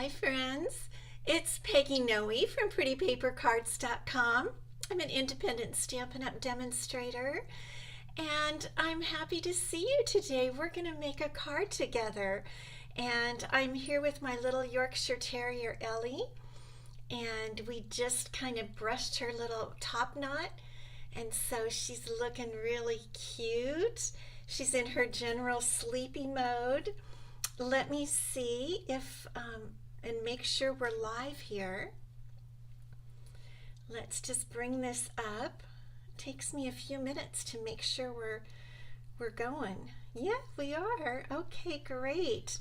Hi friends, it's Peggy Noe from PrettyPaperCards.com. I'm an independent Stampin' Up! Demonstrator and I'm happy to see you today. We're going to make a card together and I'm here with my little Yorkshire Terrier Ellie, and we just kind of brushed her little top knot, and so she's looking really cute. She's in her general sleepy mode. Let me see if and make sure we're live here. Let's just bring this up. It takes me a few minutes to make sure we're going. Yeah, we are. Okay, great.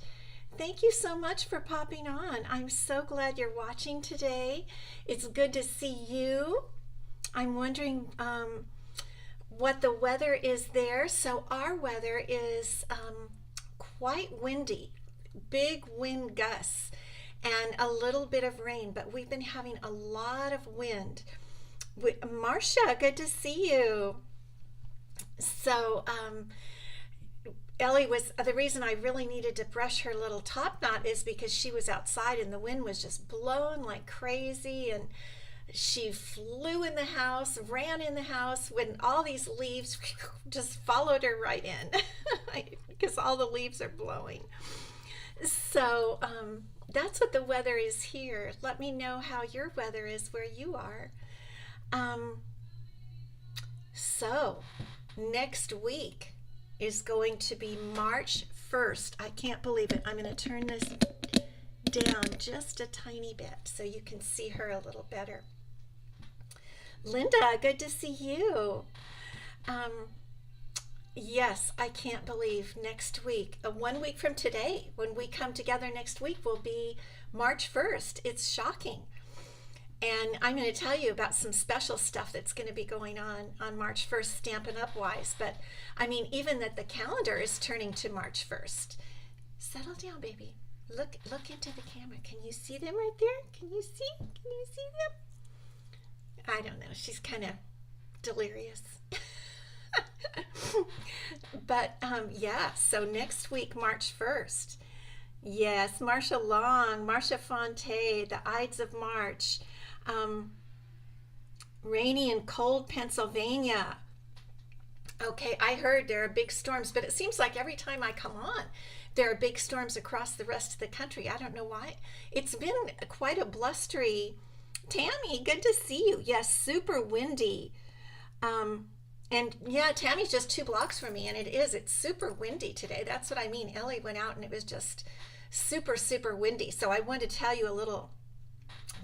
Thank you so much for popping on. I'm so glad you're watching today. It's good to see you. I'm wondering what the weather is there. So our weather is quite windy, big wind gusts, and a little bit of rain, but we've been having a lot of wind. Marcia, good to see you. So Ellie was, the reason I really needed to brush her little top knot is because she was outside and the wind was just blowing like crazy, and she flew in the house, ran in the house when all these leaves just followed her right in because all the leaves are blowing. So that's what the weather is here. Let me know how your weather is where you are. So next week is going to be March 1st. I can't believe it. I'm going to turn this down just a tiny bit so you can see her a little better. Linda, good to see you. Yes, I can't believe next week, 1 week from today, when we come together next week, will be March 1st. It's shocking. And I'm going to tell you about some special stuff that's going to be going on March 1st, Stampin' Up! Wise. But I mean, even that the calendar is turning to March 1st. Settle down, baby. Look into the camera. Can you see them right there? Can you see? Can you see them? I don't know. She's kind of delirious. But yeah, so next week, March 1st. Yes, Marcia Long, Marcia Fonte, the Ides of March. Rainy and cold Pennsylvania. Okay, I heard there are big storms, but it seems like every time I come on, there are big storms across the rest of the country. I don't know why. It's been quite a blustery. Tammy, good to see you. Yes, super windy. And yeah, Tammy's just 2 blocks from me, and it's super windy today. That's what I mean. Ellie went out and it was just super, super windy. So I wanted to tell you a little,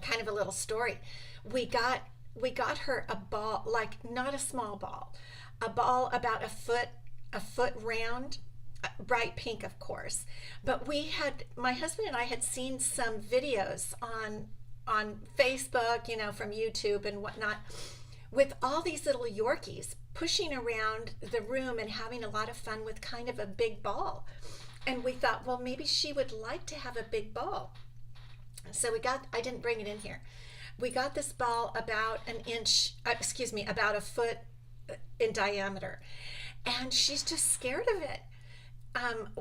kind of a little story. We got her a ball, like not a small ball, a ball about a foot round, bright pink, of course. But my husband and I had seen some videos on Facebook, from YouTube and whatnot, with all these little Yorkies pushing around the room and having a lot of fun with kind of a big ball. And we thought, well, maybe she would like to have a big ball. So I didn't bring it in here. We got this ball about about a foot in diameter. And she's just scared of it.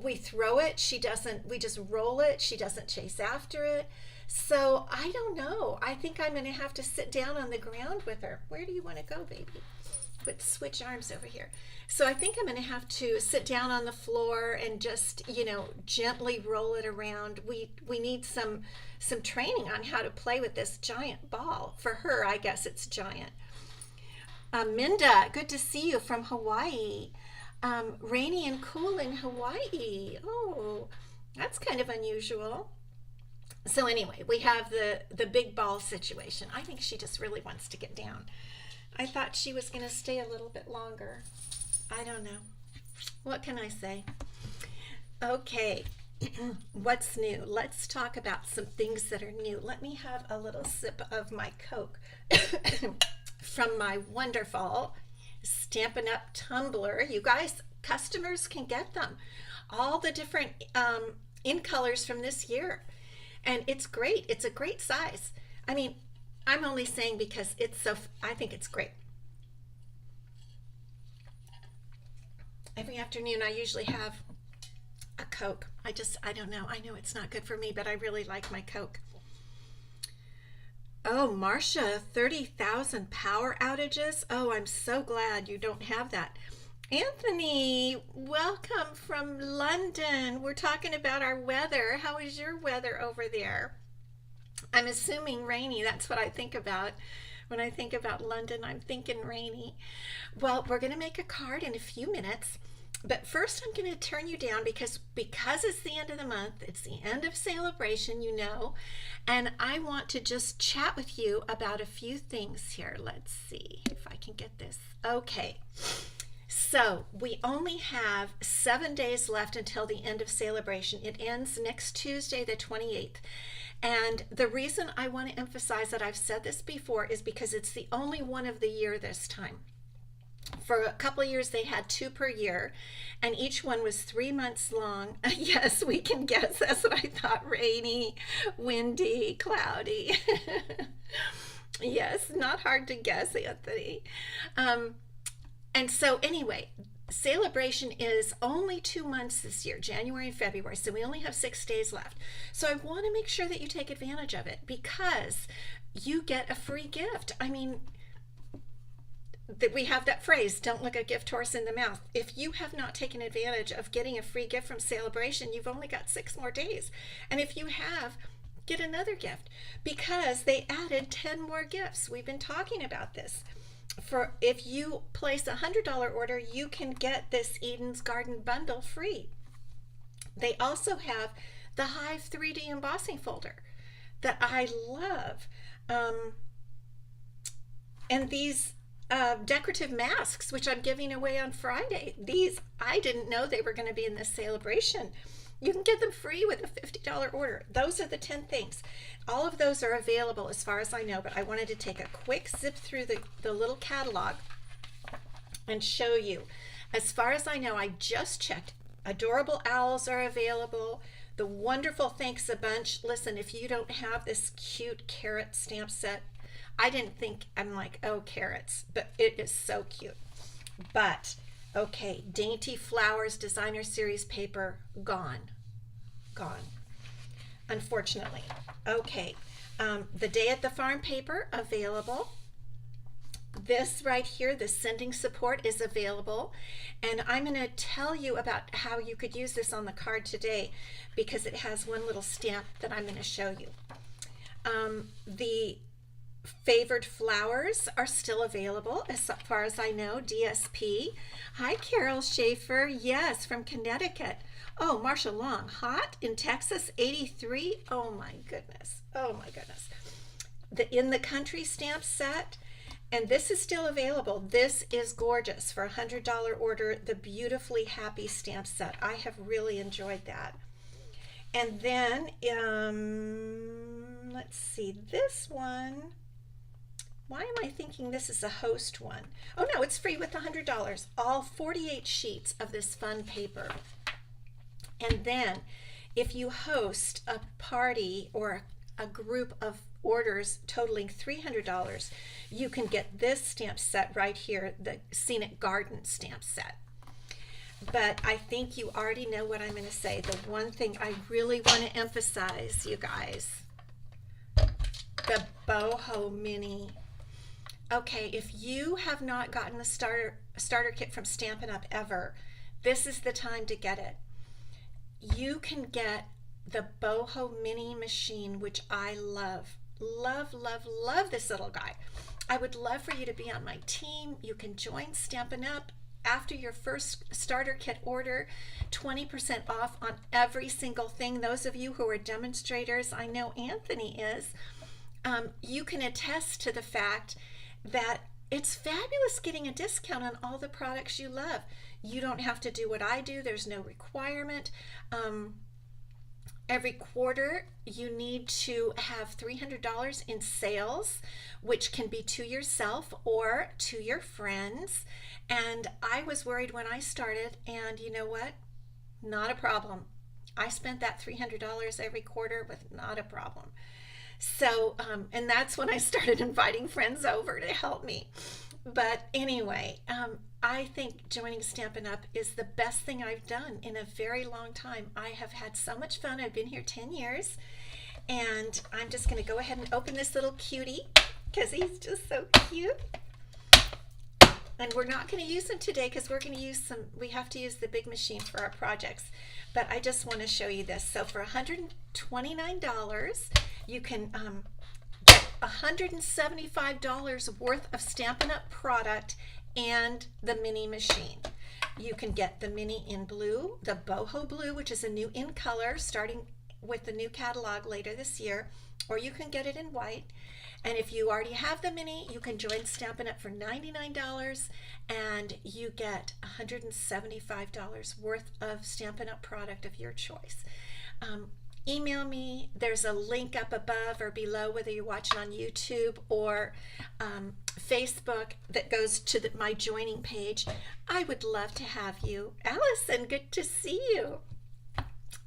We throw it, we just roll it, she doesn't chase after it. So I don't know. I think I'm going to have to sit down on the ground with her. Where do you want to go, baby? Let's switch arms over here. So I think I'm going to have to sit down on the floor and just, gently roll it around. We need some training on how to play with this giant ball. For her, I guess it's giant. Minda, good to see you from Hawaii. Rainy and cool in Hawaii. Oh, that's kind of unusual. So anyway, we have the big ball situation. I think she just really wants to get down. I thought she was going to stay a little bit longer. I don't know. What can I say? Okay, what's new? Let's talk about some things that are new. Let me have a little sip of my Coke from my wonderful Stampin' Up! Tumbler. You guys, customers can get them. All the different in colors from this year. And it's great. It's a great size. I mean, I'm only saying because I think it's great. Every afternoon I usually have A Coke. I don't know. I know it's not good for me, but I really like my Coke. Oh, Marcia, 30,000 power outages. Oh, I'm so glad you don't have that. Anthony, welcome from London. We're talking about our weather. How is your weather over there? I'm assuming rainy. That's what I think about. When I think about London, I'm thinking rainy. Well, we're going to make a card in a few minutes. But first, I'm going to turn you down because it's the end of the month. It's the end of celebration, and I want to just chat with you about a few things here. Let's see if I can get this. Okay. So we only have 7 days left until the end of celebration. It ends next Tuesday, the 28th. And the reason I want to emphasize that I've said this before is because it's the only one of the year this time. For a couple of years, they had two per year, and each one was 3 months long. Yes, we can guess. That's what I thought. Rainy, windy, cloudy. Yes, not hard to guess, Anthony. And so anyway, celebration is only 2 months this year, January and February, so we only have 6 days left. So I want to make sure that you take advantage of it because you get a free gift. I mean, that we have that phrase, don't look a gift horse in the mouth. If you have not taken advantage of getting a free gift from Celebration, you've only got 6 more days. And if you have, get another gift because they added 10 more gifts. We've been talking about this. For if you place a $100 order, you can get this Eden's Garden bundle free. They also have the Hive 3D embossing folder that I love. And these decorative masks, which I'm giving away on Friday. These, I didn't know they were going to be in this celebration. You can get them free with a $50 order. Those are the 10 things. All of those are available as far as I know, but I wanted to take a quick zip through the little catalog and show you. As far as I know, I just checked. Adorable owls are available. The wonderful Thanks a Bunch. Listen, if you don't have this cute carrot stamp set, I didn't think, I'm like, oh, carrots, but it is so cute. But, okay, Dainty Flowers Designer Series paper, gone. Unfortunately. Okay, the Day at the Farm paper, available. This right here, the sending support is available. And I'm going to tell you about how you could use this on the card today because it has one little stamp that I'm going to show you. The Favored Flowers are still available as far as I know, DSP. Hi, Carol Schaefer. Yes, from Connecticut. Oh, Marcia Long, hot in Texas, 83. Oh my goodness. The In the Country stamp set, and this is still available. This is gorgeous for a $100 order, the Beautifully Happy stamp set. I have really enjoyed that. And then, let's see, this one. Why am I thinking this is a host one? Oh no, it's free with $100. All 48 sheets of this fun paper. And then if you host a party or a group of orders totaling $300, you can get this stamp set right here, the Scenic Garden stamp set. But I think you already know what I'm going to say. The one thing I really want to emphasize, you guys, the Boho Mini. Okay, if you have not gotten the starter kit from Stampin' Up ever, this is the time to get it. You can get the Boho Mini machine, which I love. Love this little guy. I would love for you to be on my team. You can join Stampin' Up. After your first starter kit order, 20% off on every single thing. Those of you who are demonstrators, I know Anthony is, you can attest to the fact that it's fabulous getting a discount on all the products you love. You don't have to do what I do. There's no requirement. Every quarter, you need to have $300 in sales, which can be to yourself or to your friends. And I was worried when I started, and you know what? Not a problem. I spent that $300 every quarter with not a problem. So, and that's when I started inviting friends over to help me. But anyway, I think joining Stampin' Up is the best thing I've done in a very long time. I have had so much fun. I've been here 10 years, and I'm just going to go ahead and open this little cutie because he's just so cute. And we're not going to use them today because we're going to use we have to use the big machine for our projects. But I just want to show you this. So for $129, you can get $175 worth of Stampin' Up product and the mini machine. You can get the mini in blue, the boho blue, which is a new in color starting with the new catalog later this year, or you can get it in white. And if you already have the mini, you can join Stampin' Up for $99 and you get $175 worth of Stampin' Up product of your choice. Email me. There's a link up above or below, whether you're watching on YouTube or Facebook, that goes to my joining page. I would love to have you. Allison, good to see you.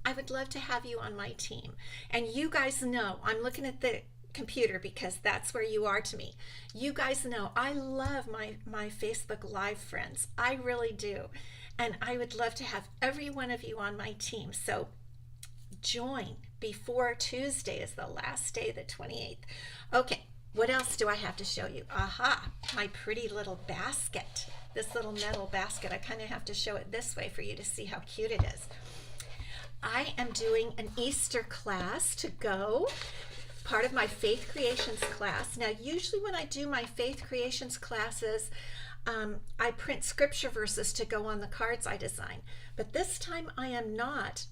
I would love to have you on my team. And you guys know, I'm looking at the computer because that's where you are to me. You guys know I love my Facebook Live friends. I really do. And I would love to have every one of you on my team. So join before Tuesday is the last day, the 28th. Okay, what else do I have to show you? Aha, my pretty little basket. This little metal basket. I kind of have to show it this way for you to see how cute it is. I am doing an Easter class to go, part of my Faith Creations class. Now, usually when I do my Faith Creations classes, I print scripture verses to go on the cards I design. But this time I am not.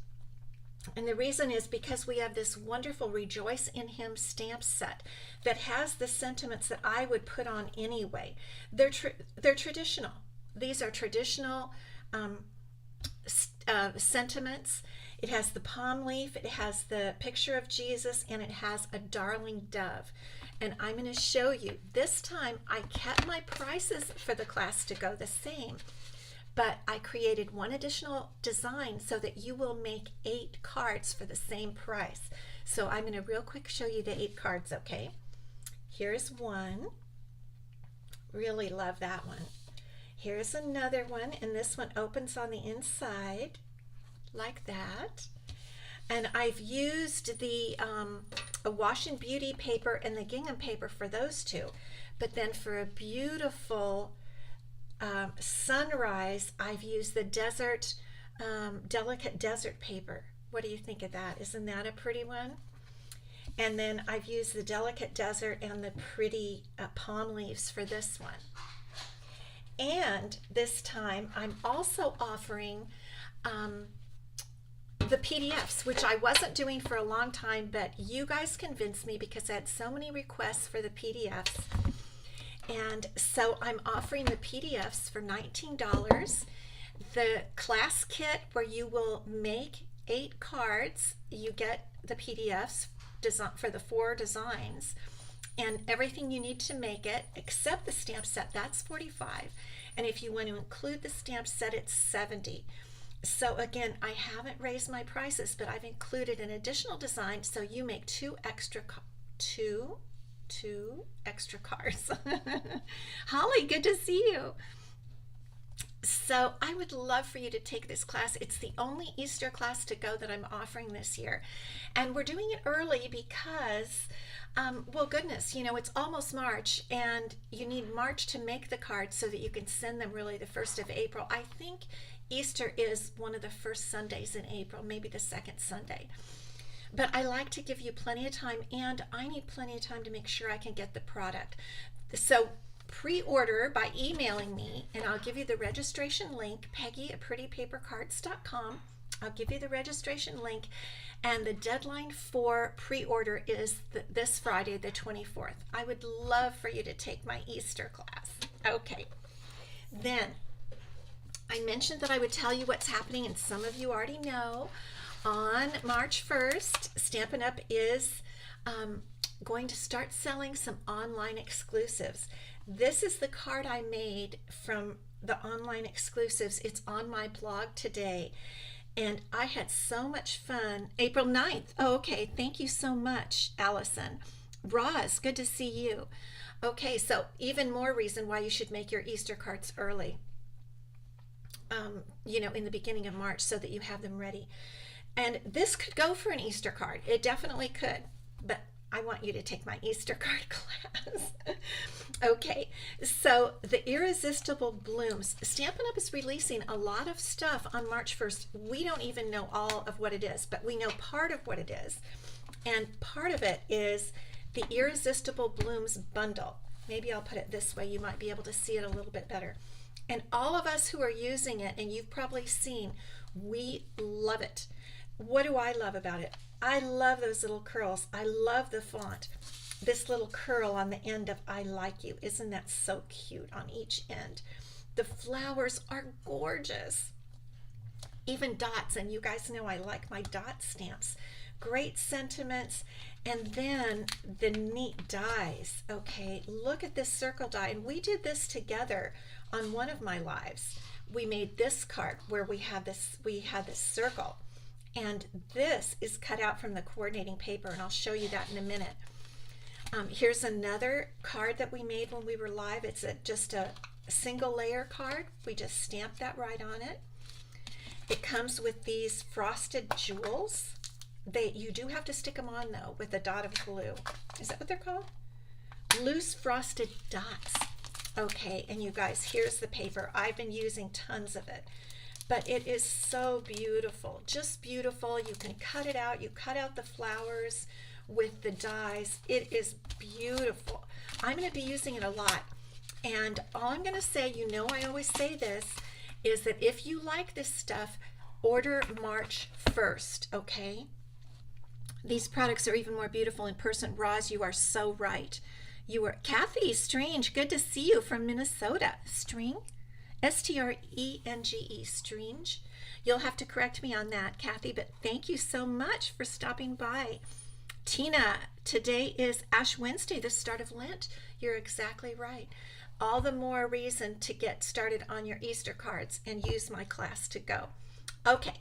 And the reason is because we have this wonderful Rejoice in Him stamp set that has the sentiments that I would put on anyway. They're traditional. These are traditional sentiments. It has the palm leaf, it has the picture of Jesus, and it has a darling dove. And I'm going to show you. This time I kept my prices for the class to go the same, but I created one additional design so that you will make 8 cards for the same price. So I'm going to real quick show you the 8 cards, okay? Here's one. Really love that one. Here's another one, and this one opens on the inside like that. And I've used the a Wash and Beauty paper and the gingham paper for those two. But then for a beautiful sunrise, I've used the desert, delicate desert paper. What do you think of that? Isn't that a pretty one? And then I've used the delicate desert and the pretty palm leaves for this one. And this time I'm also offering the PDFs, which I wasn't doing for a long time, but you guys convinced me because I had so many requests for the PDFs. And so I'm offering the PDFs for $19. The class kit, where you will make 8 cards, you get the PDFs for the 4 designs and everything you need to make it, except the stamp set, that's $45. And if you want to include the stamp set, it's $70. So again, I haven't raised my prices, but I've included an additional design, so you make 2 extra cards. Holly, good to see you. So I would love for you to take this class. It's the only Easter class to go that I'm offering this year. And we're doing it early because, well, goodness, you know, it's almost March and you need March to make the cards so that you can send them really the 1st of April. I think Easter is one of the first Sundays in April, maybe the 2nd Sunday. But I like to give you plenty of time, and I need plenty of time to make sure I can get the product. So pre-order by emailing me, and I'll give you the registration link, Peggy at prettypapercards.com. I'll give you the registration link, and the deadline for pre-order is this Friday, the 24th. I would love for you to take my Easter class. Okay, then I mentioned that I would tell you what's happening, and some of you already know. On March 1st, Stampin' Up! Is going to start selling some online exclusives. This is the card I made from the online exclusives. It's on my blog today, and I had so much fun. April 9th. Oh, okay. Thank you so much, Allison. Roz, good to see you. Okay, so even more reason why you should make your Easter cards early. in the beginning of March so that you have them ready. And this could go for an Easter card. It definitely could, but I want you to take my Easter card class. Okay, so the Irresistible Blooms. Stampin' Up! Is releasing a lot of stuff on March 1st. We don't even know all of what it is, but we know part of what it is. And part of it is the Irresistible Blooms bundle. Maybe I'll put it this way. You might be able to see it a little bit better. And all of us who are using it, and you've probably seen, we love it. What do I love about it? I love those little curls. I love the font. This little curl on the end of I like you. Isn't that so cute on each end? The flowers are gorgeous. Even dots, and you guys know I like my dot stamps. Great sentiments. And then the neat dies. Okay, look at this circle die. And we did this together on one of my lives. We made this card where we had this circle. And this is cut out from the coordinating paper, and I'll show you that in a minute. Here's another card that we made when we were live. It's just a single layer card. We just stamped that right on it. It comes with these frosted jewels. You do have to stick them on though with a dot of glue. Is that what they're called? Loose frosted dots. Okay, and you guys, here's the paper. I've been using tons of it. But it is so beautiful, just beautiful. You can cut it out. You cut out the flowers with the dies. It is beautiful. I'm going to be using it a lot. And all I'm going to say, I always say this, is that if you like this stuff, order March 1st, okay? These products are even more beautiful in person. Roz, you are so right. Kathy Strange, good to see you from Minnesota. String? S-T-R-E-N-G-E, Strange. You'll have to correct me on that, Kathy, but thank you so much for stopping by. Tina, today is Ash Wednesday, the start of Lent. You're exactly right. All the more reason to get started on your Easter cards and use my class to go. Okay.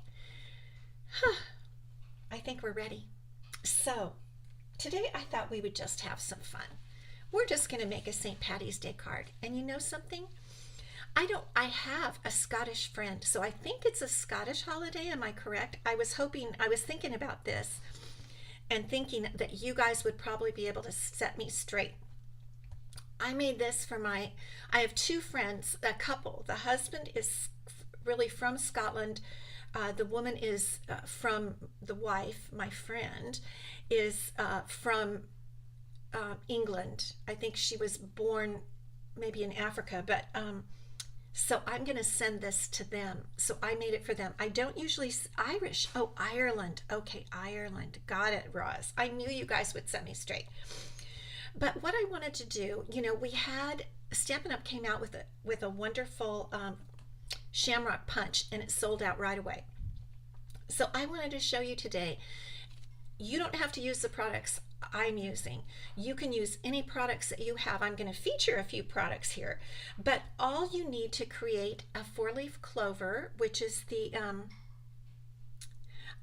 I think we're ready. So, today I thought we would just have some fun. We're just going to make a St. Patty's Day card. And you know something? I have a Scottish friend, so I think it's a Scottish holiday. Am I correct? I was thinking about this and thinking that you guys would probably be able to set me straight. I made this I have two friends, a couple. The husband is really from Scotland. The woman is the wife, my friend, is from England. I think she was born maybe in Africa, but so I'm going to send this to them. So I made it for them. I don't usually, Irish. Oh, Ireland. Okay, Ireland. Got it, Roz. I knew you guys would set me straight. But what I wanted to do, we had, Stampin' Up! Came out with a wonderful Shamrock Punch, and it sold out right away. So I wanted to show you today, you don't have to use the products I'm using. You can use any products that you have. I'm going to feature a few products here, but all you need to create a 4-leaf clover, which is the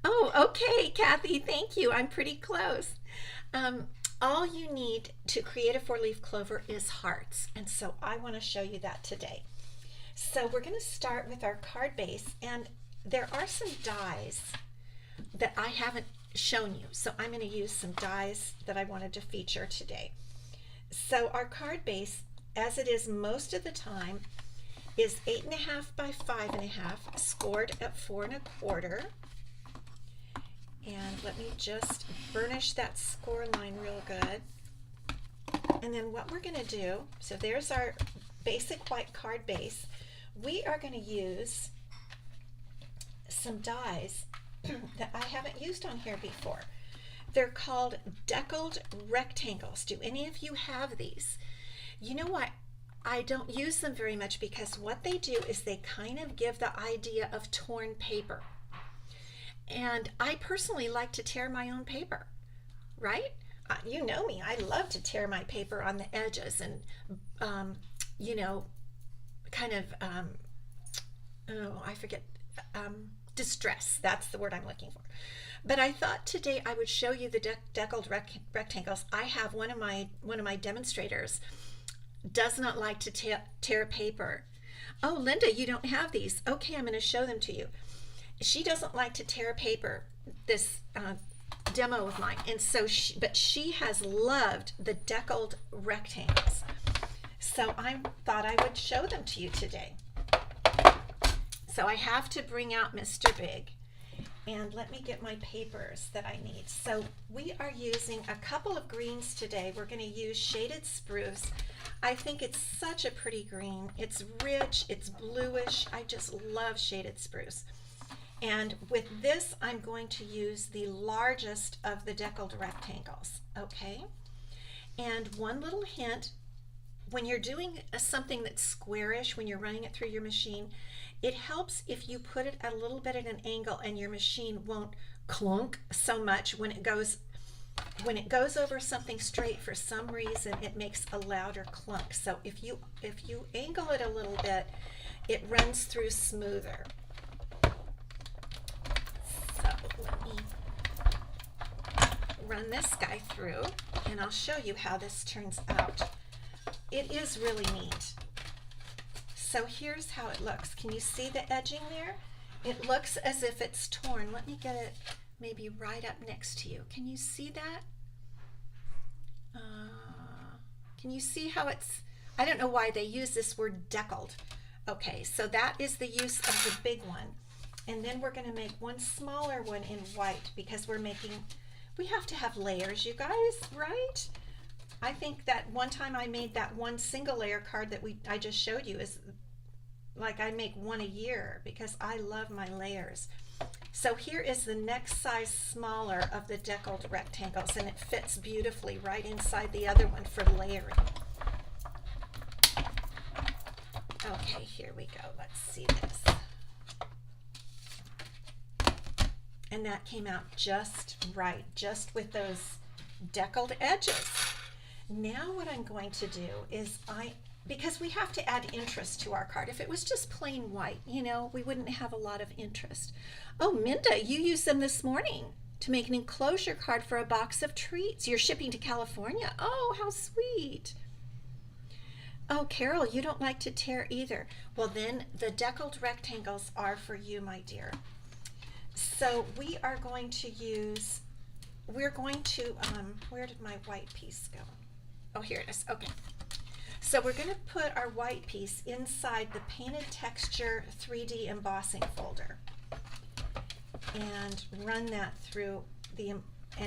oh, okay, Kathy, thank you. I'm pretty close. All you need to create a 4-leaf clover is hearts, and so I want to show you that today. So we're going to start with our card base, and there are some dies that I haven't shown you, so I'm going to use some dies that I wanted to feature today. So our card base, as it is most of the time, is 8.5 by 5.5, scored at 4 1/4. And let me just burnish that score line real good. And then what we're going to do, so there's our basic white card base. We are going to use some dies that I haven't used on here before. They're called deckled rectangles. Do any of you have these? You know what? I don't use them very much because what they do is they kind of give the idea of torn paper. And I personally like to tear my own paper, right? You know me, I love to tear my paper on the edges and, kind of, distress. That's the word I'm looking for. But I thought today I would show you the deckled rectangles. I have one of my demonstrators does not like to tear paper. Oh, Linda, you don't have these. Okay, I'm going to show them to you. She doesn't like to tear paper, this demo of mine, and so but she has loved the deckled rectangles. So I thought I would show them to you today. So I have to bring out Mr. Big, and let me get my papers that I need. So we are using a couple of greens today. We're going to use Shaded Spruce. I think it's such a pretty green. It's rich, it's bluish. I just love Shaded Spruce. And with this, I'm going to use the largest of the deckled rectangles, okay? And one little hint, when you're doing something that's squarish, when you're running it through your machine, it helps if you put it a little bit at an angle and your machine won't clunk so much when it goes over something straight. For some reason it makes a louder clunk. So if you angle it a little bit, it runs through smoother. So let me run this guy through and I'll show you how this turns out. It is really neat. So here's how it looks. Can you see the edging there? It looks as if it's torn. Let me get it maybe right up next to you. Can you see that? Can you see how it's, I don't know why they use this word deckled. Okay, so that is the use of the big one. And then we're going to make one smaller one in white because we have to have layers, you guys, right? I think that one time I made that one single layer card that I just showed you is like I make one a year because I love my layers. So here is the next size smaller of the deckled rectangles, and it fits beautifully right inside the other one for layering. Okay, here we go. Let's see this. And that came out just right, just with those deckled edges. Now what I'm going to do is because we have to add interest to our card. If it was just plain white, you know, we wouldn't have a lot of interest. Oh, Minda, you used them this morning to make an enclosure card for a box of treats. You're shipping to California. Oh, how sweet. Oh, Carol, you don't like to tear either. Well, then the deckled rectangles are for you, my dear. So we are going to use, where did my white piece go? Oh, here it is. Okay. So we're going to put our white piece inside the Painted Texture 3D embossing folder and run that through and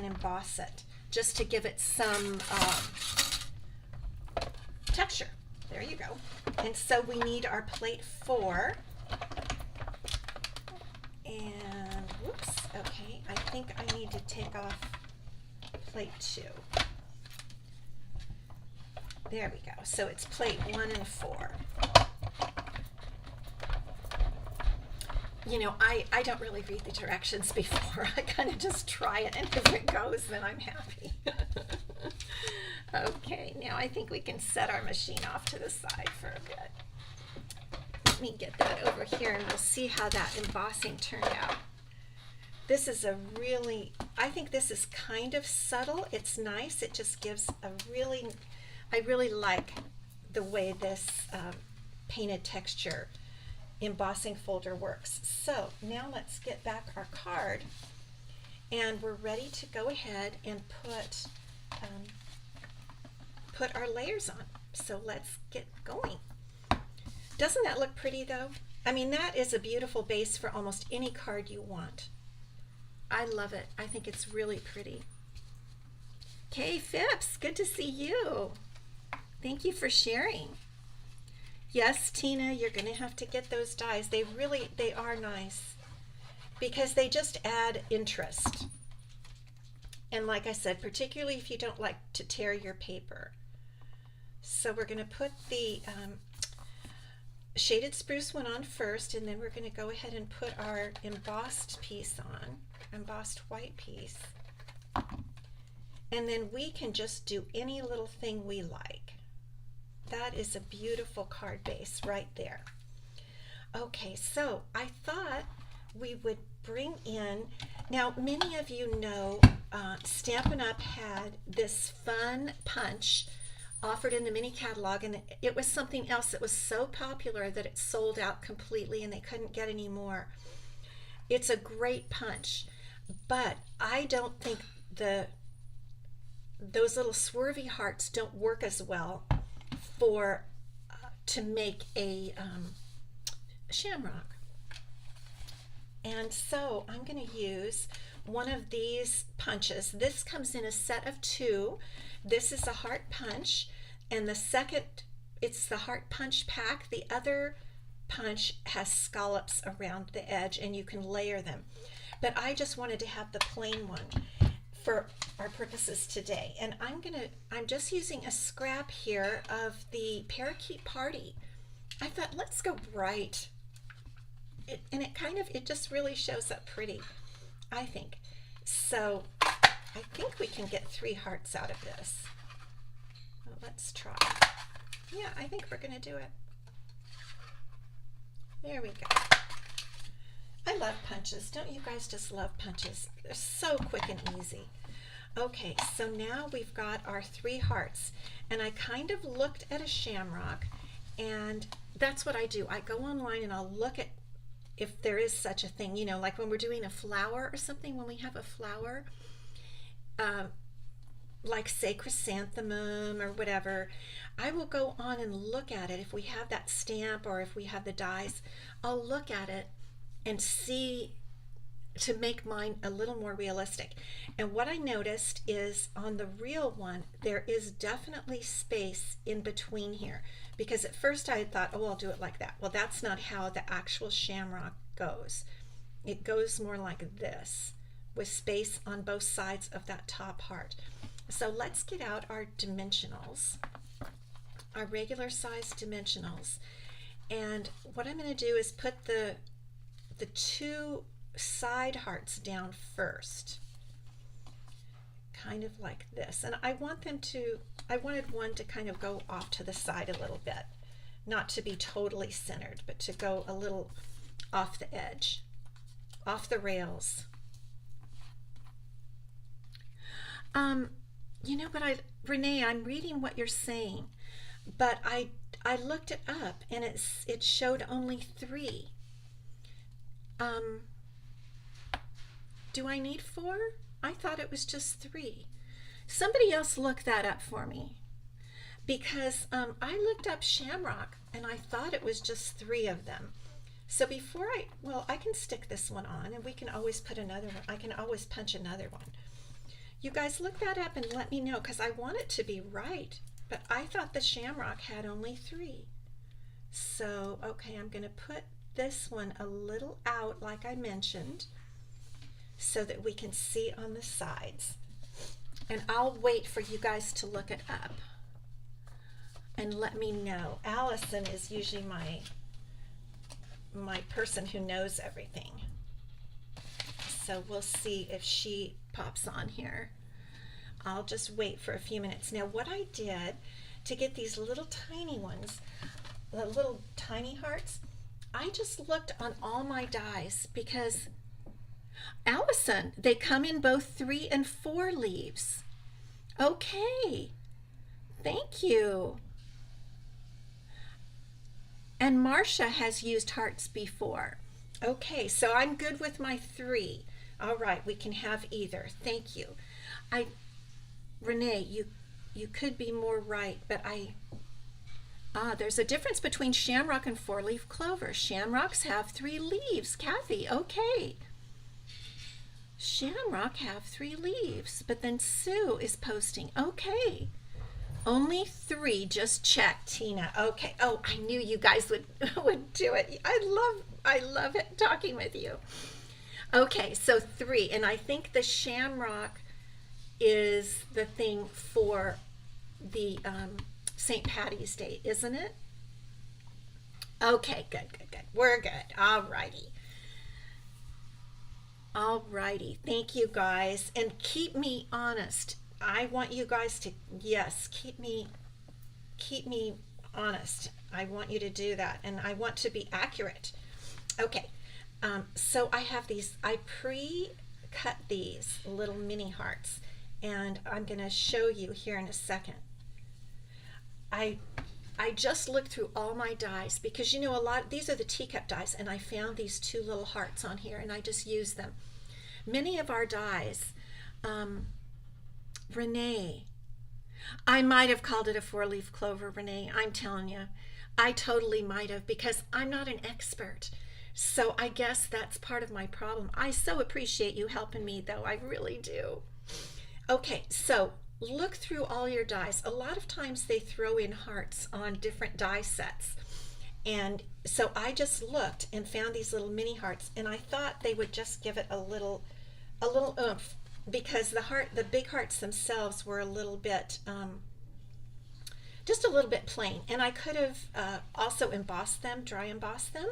emboss it just to give it some texture. There you go. And so we need our plate 4. And whoops, okay, I think I need to take off plate 2. There we go. So it's plate 1 and 4. You know, I don't really read the directions before. I kind of just try it, and if it goes, then I'm happy. Okay, now I think we can set our machine off to the side for a bit. Let me get that over here, and we'll see how that embossing turned out. This is I think this is kind of subtle. It's nice. It just gives I really like the way this Painted Texture embossing folder works. So now let's get back our card, and we're ready to go ahead and put our layers on. So let's get going. Doesn't that look pretty though? I mean, that is a beautiful base for almost any card you want. I love it. I think it's really pretty. Kay Phipps, good to see you. Thank you for sharing. Yes, Tina, you're going to have to get those dies. They are nice because they just add interest. And like I said, particularly if you don't like to tear your paper. So we're going to put the Shaded Spruce one on first, and then we're going to go ahead and put our embossed piece on, embossed white piece. And then we can just do any little thing we like. That is a beautiful card base right there. Okay, so I thought we would bring in, now many of you know Stampin' Up! Had this fun punch offered in the mini catalog, and it was something else that was so popular that it sold out completely and they couldn't get any more. It's a great punch, but I don't think those little swervy hearts don't work as well for to make a shamrock. And so I'm going to use one of these punches. This comes in a set of 2. This is a heart punch, and the second, it's the heart punch pack. The other punch has scallops around the edge, and you can layer them. But I just wanted to have the plain one for our purposes today. And I'm just using a scrap here of the Parakeet Party. I thought, let's go bright. It just really shows up pretty, I think. So I think we can get 3 hearts out of this. Well, let's try. Yeah, I think we're going to do it. There we go. I love punches. Don't you guys just love punches? They're so quick and easy. Okay, so now we've got our 3 hearts, and I kind of looked at a shamrock, and that's what I do. I go online and I'll look at if there is such a thing, you know, like when we're doing a flower or something, when we have a flower, like say chrysanthemum or whatever, I will go on and look at it. If we have that stamp or if we have the dies, I'll look at it and see to make mine a little more realistic. And what I noticed is on the real one, there is definitely space in between here, because at first I thought, oh, I'll do it like that. Well, that's not how the actual shamrock goes. It goes more like this, with space on both sides of that top heart. So let's get out our dimensionals, our regular size dimensionals. And what I'm going to do is put the 2 side hearts down first, kind of like this. And I wanted one to kind of go off to the side a little bit, not to be totally centered, but to go a little off the edge, off the rails. You know, but Renee, I'm reading what you're saying, but I looked it up and it showed only 3. Do I need 4? I thought it was just 3. Somebody else look that up for me, because I looked up shamrock and I thought it was just 3 of them. So before I can stick this one on, and we can always put another one. I can always punch another one. You guys look that up and let me know, because I want it to be right, but I thought the shamrock had only 3. So, okay, I'm going to put this one a little out like I mentioned, so that we can see on the sides. And I'll wait for you guys to look it up and let me know. Allison is usually my person who knows everything. So we'll see if she pops on here. I'll just wait for a few minutes. Now what I did to get these little tiny ones, the little tiny hearts, I just looked on all my dies, because Allison, they come in both 3 and 4 leaves. Okay, thank you. And Marcia has used hearts before. Okay, so I'm good with my 3. All right, we can have either. Thank you. Renee, you could be more right, but there's a difference between shamrock and 4-leaf clover. Shamrocks have 3 leaves. Kathy, okay. Shamrock have 3 leaves, but then Sue is posting, okay. Only 3, just check, Tina. Okay. Oh, I knew you guys would do it. I love it talking with you. Okay, so 3, and I think the shamrock is the thing for the St. Patty's Day, isn't it? Okay, good. We're good. All righty. Thank you guys, and keep me honest. I want you guys to, yes, keep me honest. I want you to do that, and I want to be accurate. Okay, so I have these, I pre-cut these little mini hearts, and I'm going to show you here in a second. I I just looked through all my dies because you know a lot these are the teacup dies, and I found these two little hearts on here and I just used them. Many of our dies, um, Renee, I might have called it a four-leaf clover, Renee. I'm telling you, I totally might have because I'm not an expert. So I guess that's part of my problem. I so appreciate you helping me, though. I really do. Okay, so look through all your dies. A lot of times they throw in hearts on different die sets. And so I just looked and found these little mini hearts, and I thought they would just give it a little oomph because the big hearts themselves were a little bit, just a little bit plain. And I could have also embossed them, dry embossed them.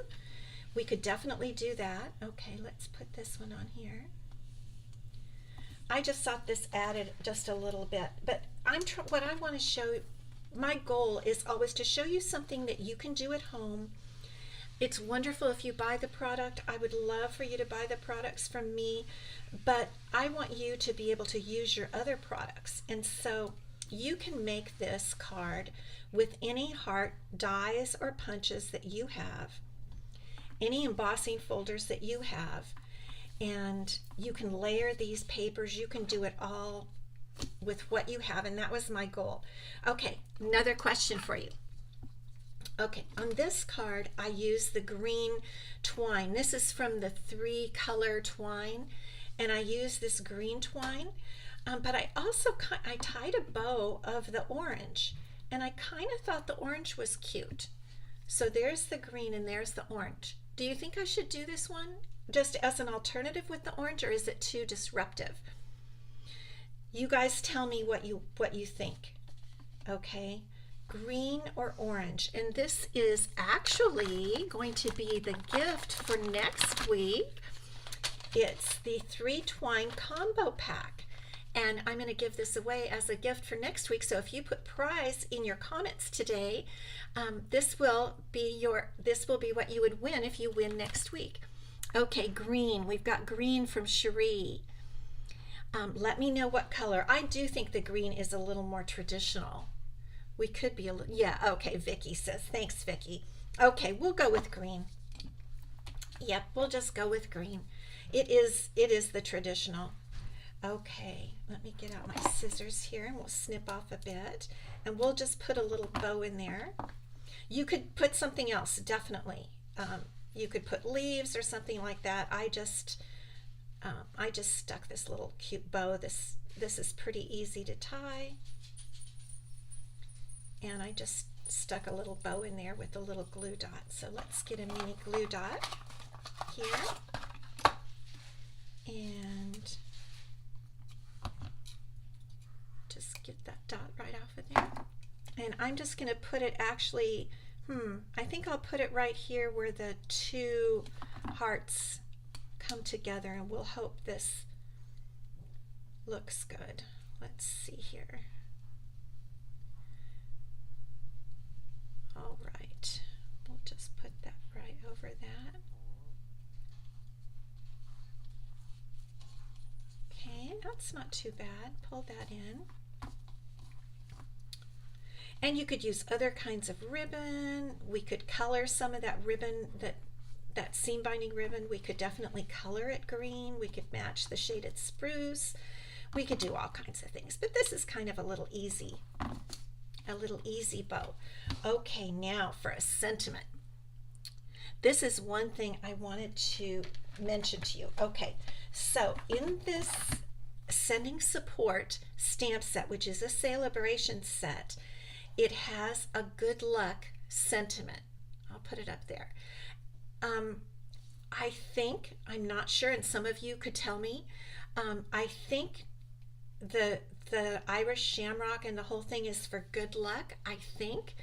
We could definitely do that. Okay, let's put this one on here. I just thought this added just a little bit, but what I want to show, my goal is always to show you something that you can do at home. It's wonderful if you buy the product. I would love for you to buy the products from me, but I want you to be able to use your other products. And so you can make this card with any heart dies or punches that you have, any embossing folders that you have, and you can layer these papers. You can do it all with what you have, and that was my goal. Okay, another question for you. Okay, on this card I used the green twine. This is from the 3-color twine, and I used this green twine, but I also I tied a bow of the orange, and I kind of thought the orange was cute. So there's the green and there's the orange. Do you think I should do this one just as an alternative with the orange, or is it too disruptive? You guys tell me what you think. Okay, green or orange. And this is actually going to be the gift for next week. It's the 3 twine combo pack, and I'm going to give this away as a gift for next week. So if you put prize in your comments today, this will be what you would win if you win next week. Okay, green. We've got green from Cherie. Let me know what color. I do think the green is a little more traditional. We could be a little, yeah, okay, Vicky says. Thanks, Vicky. Okay, we'll go with green. Yep, we'll just go with green. It is the traditional. Okay, let me get out my scissors here and we'll snip off a bit. And we'll just put a little bow in there. You could put something else, definitely. You could put leaves or something like that. I just stuck this little cute bow. This is pretty easy to tie. And I just stuck a little bow in there with a little glue dot. So let's get a mini glue dot here. And just get that dot right off of there. And I'm just going to put it actually, I think I'll put it right here where the 2 hearts come together, and we'll hope this looks good. Let's see here. All right, we'll just put that right over that. Okay, that's not too bad. Pull that in. And you could use other kinds of ribbon. We could color some of that ribbon, that seam binding ribbon. We could definitely color it green. We could match the shaded spruce. We could do all kinds of things, but this is kind of a little easy bow. Okay, now for a sentiment. This is one thing I wanted to mention to you. Okay, so in this Sending Support stamp set, which is a celebration set, it has a good luck sentiment. I'll put it up there. I think, I'm not sure, and some of you could tell me, I think the Irish shamrock and the whole thing is for good luck, I think.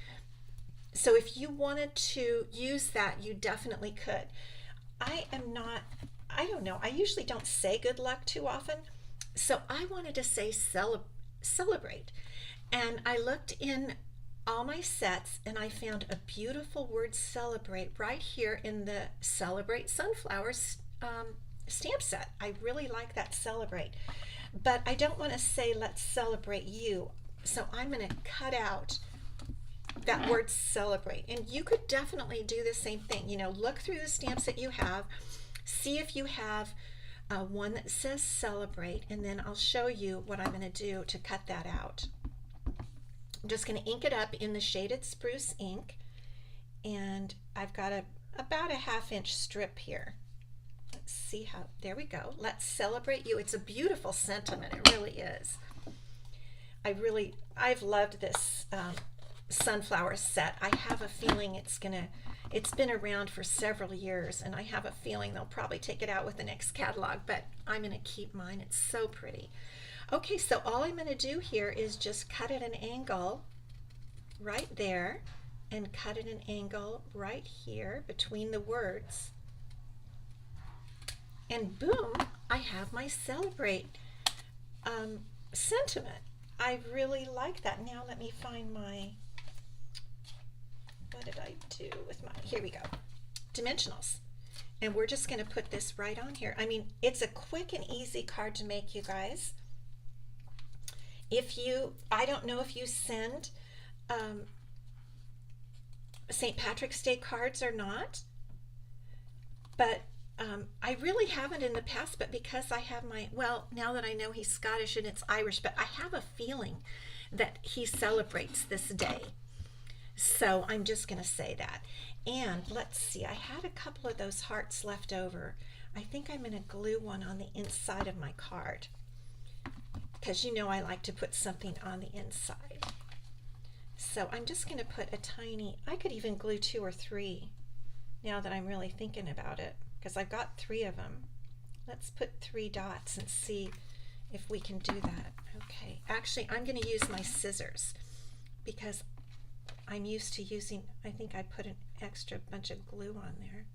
So if you wanted to use that, you definitely could. I don't know, I usually don't say good luck too often, so I wanted to say celebrate. And I looked in all my sets and I found a beautiful word celebrate right here in the Celebrate Sunflowers stamp set. I really like that celebrate. But I don't want to say let's celebrate you. So I'm going to cut out that word celebrate. And you could definitely do the same thing. You know, look through the stamps that you have, see if you have one that says celebrate, and then I'll show you what I'm going to do to cut that out. I'm just going to ink it up in the shaded spruce ink, and I've got about a 1/2 inch strip here. Let's see how, there we go. Let's celebrate you. It's a beautiful sentiment, it really is. I've loved this sunflower set. I have a feeling it's been around for several years, and I have a feeling they'll probably take it out with the next catalog, but I'm going to keep mine. It's so pretty. Okay, so all I'm going to do here is just cut at an angle right there, and cut at an angle right here between the words, and boom, I have my celebrate sentiment. I really like that. Now let me find my, what did I do with my, here we go, dimensionals. And we're just going to put this right on here. I mean, it's a quick and easy card to make, you guys. If you, I don't know if you send St. Patrick's Day cards or not, but I really haven't in the past, but because I have my, well, now that I know he's Scottish and it's Irish, but I have a feeling that he celebrates this day. So I'm just going to say that. And let's see, I had a couple of those hearts left over. I think I'm going to glue one on the inside of my card, because you know I like to put something on the inside. So I'm just going to put a tiny, I could even glue 2 or 3 now that I'm really thinking about it, because I've got 3 of them. Let's put 3 dots and see if we can do that. Okay, actually I'm going to use my scissors because I'm used to using, I think I put an extra bunch of glue on there.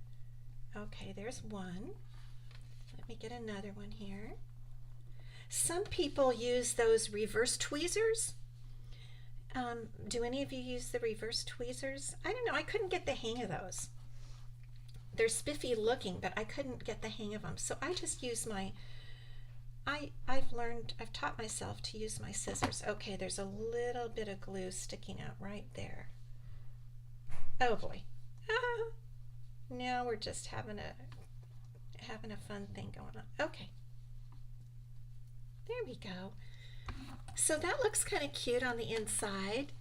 Okay, there's one. Let me get another one here. Some people use those reverse tweezers. Do any of you use the reverse tweezers? I don't know, I couldn't get the hang of those. They're spiffy looking, but I couldn't get the hang of them. So I just use my, I've taught myself to use my scissors. Okay, there's a little bit of glue sticking out right there. Oh boy. Now we're just having a fun thing going on. Okay. There we go. So that looks kind of cute on the inside.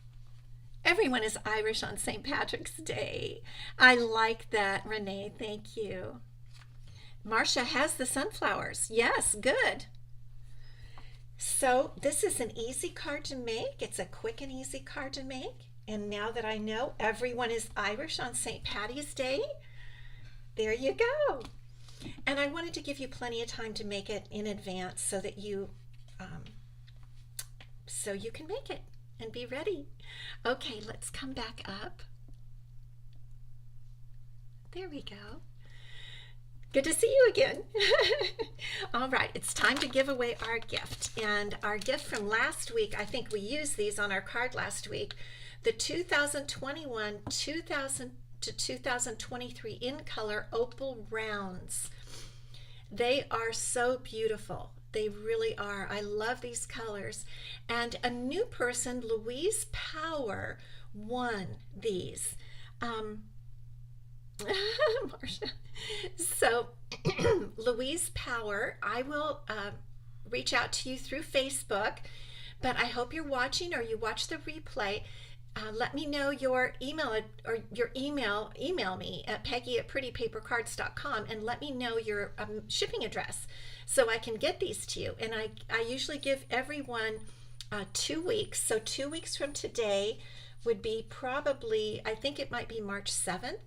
Everyone is Irish on St. Patrick's Day. I like that, Renee. Thank you. Marcia has the sunflowers. Yes, good. So this is an easy card to make. It's a quick and easy card to make. And now that I know everyone is Irish on St. Patty's Day, there you go. And I wanted to give you plenty of time to make it in advance so that you can make it and be ready. Okay, let's come back up. There we go. Good to see you again. All right, it's time to give away our gift. And our gift from last week, I think we used these on our card last week, the 2021 2000 to 2023 in color opal rounds. They are so beautiful. They really are. I love these colors. And a new person, Louise Power, won these. Marcia. So Louise Power, I will reach out to you through Facebook, but I hope you're watching or you watch the replay. Let me know your email or your email me at Peggy@prettypapercards.com and let me know your shipping address so I can get these to you. And I usually give everyone 2 weeks. So 2 weeks from today would be probably, I think it might be March 7th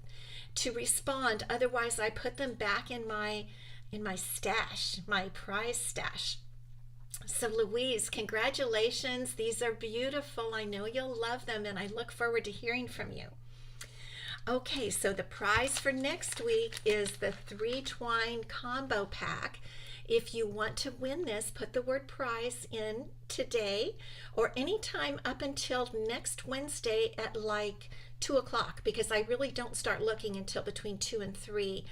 to respond. Otherwise I put them back in my stash, my prize stash. So Louise, congratulations. These are beautiful. I know you'll love them and I look forward to hearing from you. Okay, so the prize for next week is the 3 twine combo pack. If you want to win this, put the word prize in today or anytime up until next Wednesday at like 2 o'clock, because I really don't start looking until between 2 and 3.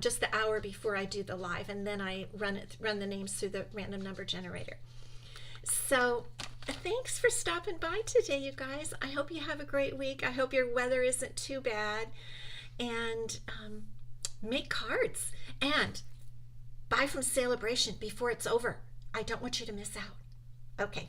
Just the hour before I do the live, and then I run the names through the random number generator. So Thanks for stopping by today, you guys. I hope you have a great week. I hope your weather isn't too bad. And make cards and buy from Celebration before it's over. I don't want you to miss out. Okay.